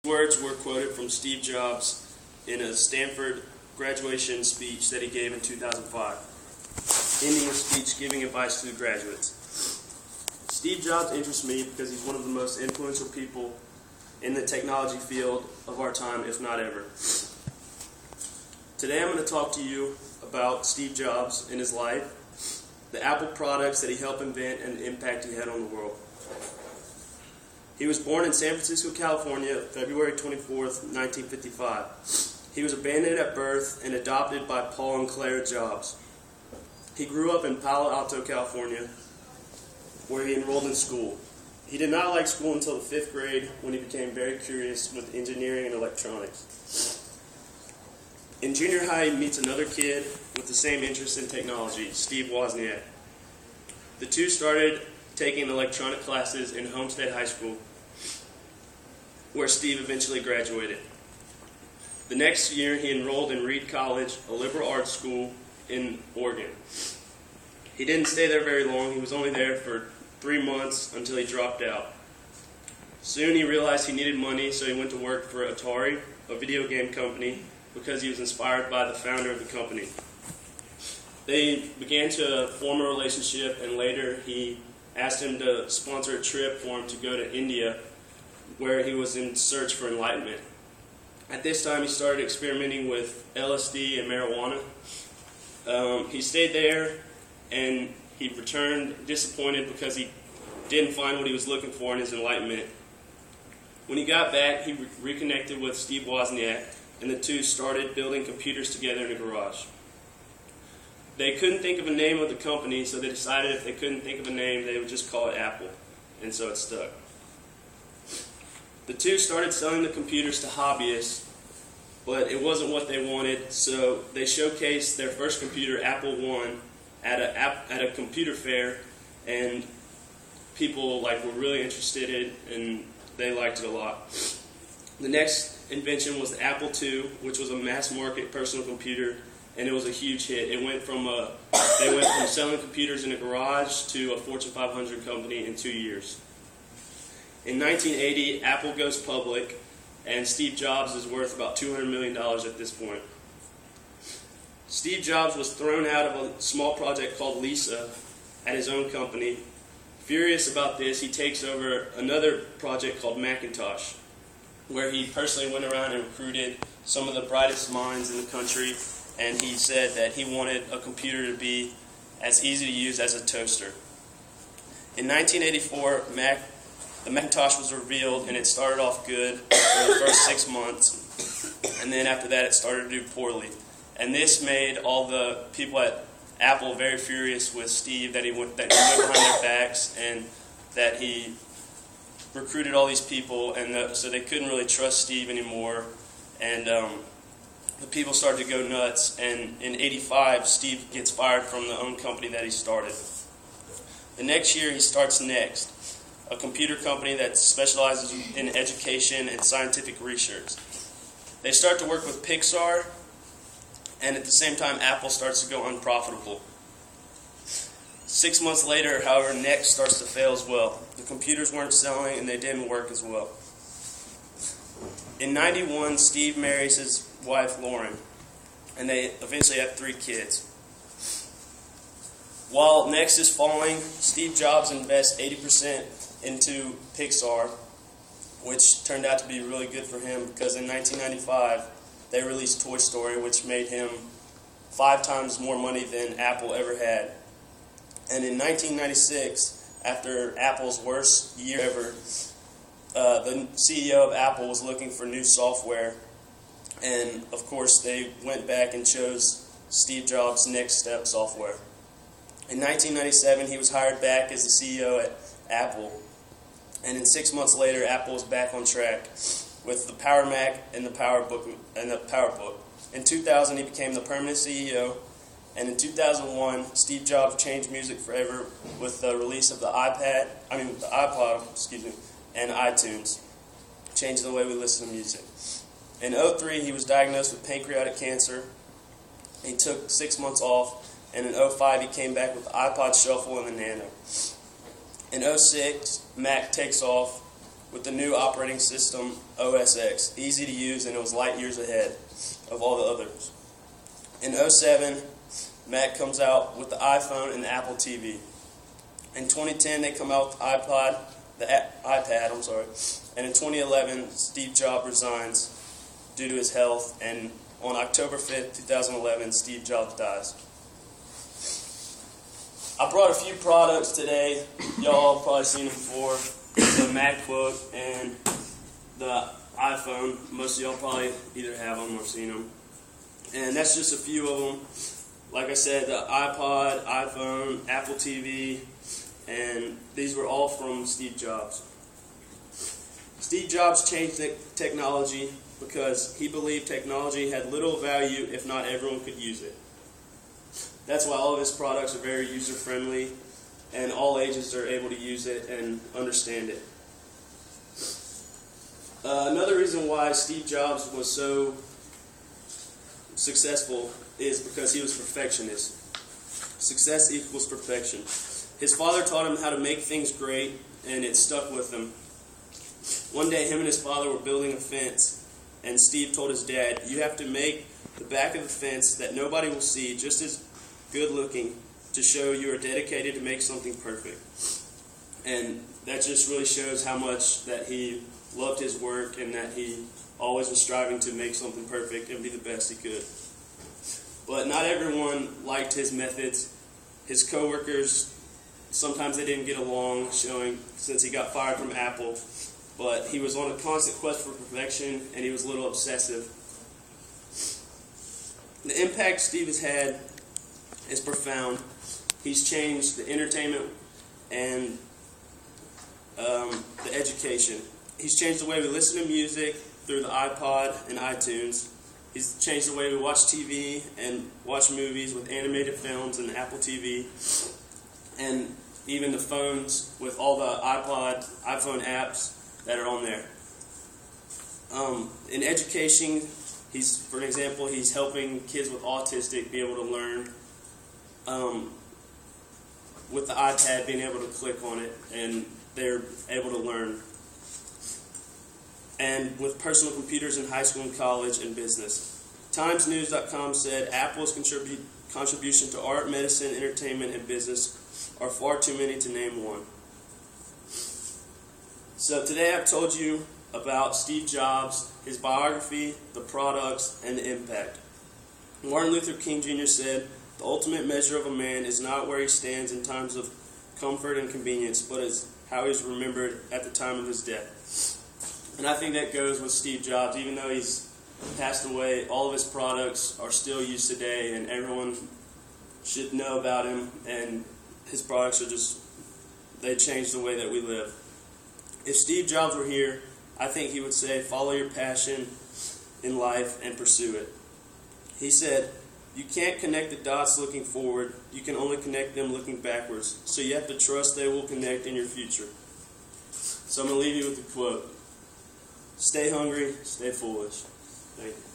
Words were quoted from Steve Jobs in a Stanford graduation speech that he gave in 2005, ending his speech giving advice to the graduates. Steve Jobs interests me because he's one of the most influential people in the technology field of our time, if not ever. Today I'm going to talk to you about Steve Jobs and his life, the Apple products that he helped invent, and the impact he had on the world. He was born in San Francisco, California, February 24th, 1955. He was abandoned at birth and adopted by Paul and Clara Jobs. He grew up in Palo Alto, California, where he enrolled in school. He did not like school until the 5th grade, when he became very curious with engineering and electronics. In junior high, he meets another kid with the same interest in technology, Steve Wozniak. The two started taking electronic classes in Homestead High School, where Steve eventually graduated. The next year, he enrolled in Reed College, a liberal arts school in Oregon. He didn't stay there very long. He was only there for 3 months until he dropped out. Soon he realized he needed money, so he went to work for Atari, a video game company, because he was inspired by the founder of the company. They began to form a relationship, and later he asked him to sponsor a trip for him to go to India, where he was in search for enlightenment. At this time, he started experimenting with LSD and marijuana. He stayed there, and he returned disappointed because he didn't find what he was looking for in his enlightenment. When he got back, he reconnected with Steve Wozniak, and the two started building computers together in a garage. They couldn't think of a name of the company, so they decided if they couldn't think of a name, they would just call it Apple, and so it stuck. The two started selling the computers to hobbyists, but it wasn't what they wanted, so they showcased their first computer, Apple I, at a computer fair, and people were really interested in it, and they liked it a lot. The next invention was the Apple II, which was a mass-market personal computer, and it was a huge hit. They went from selling computers in a garage to a Fortune 500 company in 2 years. In 1980, Apple goes public, and Steve Jobs is worth about $200 million at this point. Steve Jobs was thrown out of a small project called Lisa at his own company. Furious about this, he takes over another project called Macintosh, where he personally went around and recruited some of the brightest minds in the country, and he said that he wanted a computer to be as easy to use as a toaster. In 1984, the Macintosh was revealed, and it started off good for the first 6 months, and then after that it started to do poorly. And this made all the people at Apple very furious with Steve, that he went behind their backs, and that he recruited all these people, and so they couldn't really trust Steve anymore, and the people started to go nuts, and in 85, Steve gets fired from the own company that he started. The next year, he starts Next, a computer company that specializes in education and scientific research. They start to work with Pixar, and at the same time, Apple starts to go unprofitable. 6 months later, however, Next starts to fail as well. The computers weren't selling, and they didn't work as well. In 91, Steve marries his wife, Lauren, and they eventually have 3 kids. While Next is falling, Steve Jobs invests 80% into Pixar, which turned out to be really good for him, because in 1995, they released Toy Story, which made him 5 times more money than Apple ever had. And in 1996, after Apple's worst year ever, the CEO of Apple was looking for new software, and of course they went back and chose Steve Jobs' Next Step software. In 1997, he was hired back as the CEO at Apple, and in 6 months later, Apple was back on track with the Power Mac and the PowerBook. In 2000, he became the permanent CEO, and in 2001, Steve Jobs changed music forever with the release of the iPod, and iTunes, changing the way we listen to music. In 2003, he was diagnosed with pancreatic cancer. He took 6 months off, and in 2005, he came back with the iPod Shuffle and the Nano. In 2006, Mac takes off, with the new operating system OS X. Easy to use, and it was light years ahead of all the others. In 2007, Mac comes out with the iPhone and the Apple TV. In 2010, they come out with the iPad, and in 2011, Steve Jobs resigns due to his health, and on October 5th, 2011, Steve Jobs dies. I brought a few products today. Y'all have probably seen them before. The MacBook and the iPhone. Most of y'all probably either have them or seen them. And that's just a few of them. Like I said, the iPod, iPhone, Apple TV, and these were all from Steve Jobs. Steve Jobs changed technology because he believed technology had little value if not everyone could use it. That's why all of his products are very user-friendly, and all ages are able to use it and understand it. Another reason why Steve Jobs was so successful is because he was perfectionist. Success equals perfection. His father taught him how to make things great, and it stuck with him. One day, him and his father were building a fence, and Steve told his dad, "You have to make the back of the fence that nobody will see just as good looking to show you are dedicated to make something perfect." And that just really shows how much that he loved his work and that he always was striving to make something perfect and be the best he could. But not everyone liked his methods. His coworkers, sometimes they didn't get along, showing since he got fired from Apple. But he was on a constant quest for perfection, and he was a little obsessive. The impact Steve has had is profound. He's changed the entertainment and the education. He's changed the way we listen to music through the iPod and iTunes. He's changed the way we watch TV and watch movies with animated films and Apple TV, and even the phones with all the iPhone apps that are on there. In education, for example, he's helping kids with autistic be able to learn. With the iPad, being able to click on it, and they're able to learn. And with personal computers in high school and college and business. TimesNews.com said Apple's contribution to art, medicine, entertainment, and business are far too many to name one. So today I've told you about Steve Jobs, his biography, the products, and the impact. Martin Luther King Jr. said, "The ultimate measure of a man is not where he stands in times of comfort and convenience, but is how he's remembered at the time of his death." And I think that goes with Steve Jobs. Even though he's passed away, all of his products are still used today, and everyone should know about him, and his products are they change the way that we live. If Steve Jobs were here, I think he would say, follow your passion in life and pursue it. He said, "You can't connect the dots looking forward. You can only connect them looking backwards. So you have to trust they will connect in your future." So I'm going to leave you with a quote. Stay hungry, stay foolish. Thank you.